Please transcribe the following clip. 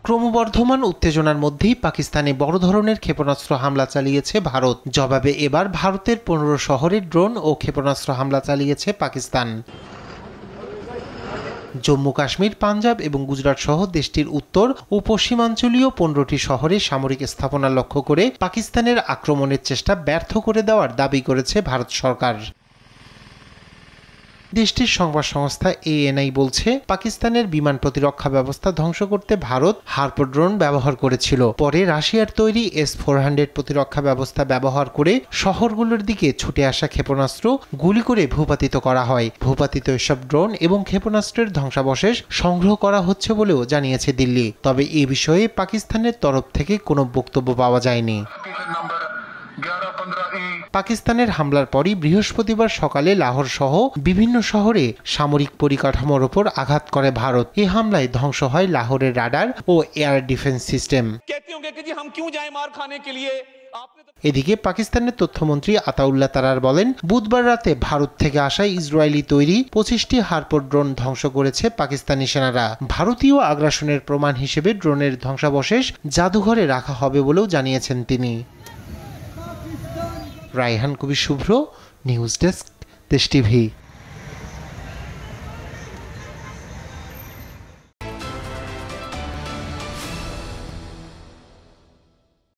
ক্রমবর্ধমান উত্তেজনার মধ্যেই পাকিস্তানে বড় ধরনের ক্ষেপণাস্ত্র হামলা চালিয়েছে ভারত। জবাবে এবার ভারতের 15 শহরে ড্রোন ও ক্ষেপণাস্ত্র হামলা চালিয়েছে পাকিস্তান। জম্মু কাশ্মীর, পাঞ্জাব এবং গুজরাট সহ দেশটির উত্তর ও পশ্চিমাঞ্চলীয় 15টি শহরে সামরিক স্থাপনা লক্ষ্য করে পাকিস্তানের আক্রমণের চেষ্টা ব্যর্থ করে দেওয়ার দাবি করেছে ভারত সরকার। দেশটির সংবাদ সংস্থা ANI বলছে, পাকিস্তানের বিমান প্রতিরক্ষা ব্যবস্থা ধ্বংস করতে ভারত হার্প ড্রোন ব্যবহার করেছিল। পরে রাশিয়ার তৈরি S-400 প্রতিরক্ষা ব্যবস্থা ব্যবহার করে শহরগুলোর দিকে ছুটে আসা ক্ষেপণাস্ত্র গুলি করে ভূপাতিত করা হয়। ভূপাতিত এসব ড্রোন এবং ক্ষেপণাস্ত্রের ধ্বংসাবশেষ সংগ্রহ করা হচ্ছে বলেও জানিয়েছে দিল্লি। তবে এ বিষয়ে পাকিস্তানের তরফ থেকে কোনো বক্তব্য পাওয়া যায়নি। পাকিস্তানের হামলার পরই বৃহস্পতিবার সকালে লাহোর সহ বিভিন্ন শহরে সামরিক পরিকাঠামোর ওপর আঘাত করে ভারত। এই হামলায় ধ্বংস হয় লাহোরের রাডার ও এয়ার ডিফেন্স সিস্টেম। এদিকে পাকিস্তানের তথ্যমন্ত্রী আতাউল্লাহ তারার বলেন, বুধবার রাতে ভারত থেকে আসা ইসরায়েলি তৈরি 25টি হার্প ড্রোন ধ্বংস করেছে পাকিস্তানি সেনারা। ভারতীয় আগ্রাসনের প্রমাণ হিসেবে ড্রোনের ধ্বংসাবশেষ জাদুঘরে রাখা হবে বলেও জানিয়েছেন তিনি। রায়হান কবির শুভ্র, নিউজ ডেস্ক, দেশ টিভি।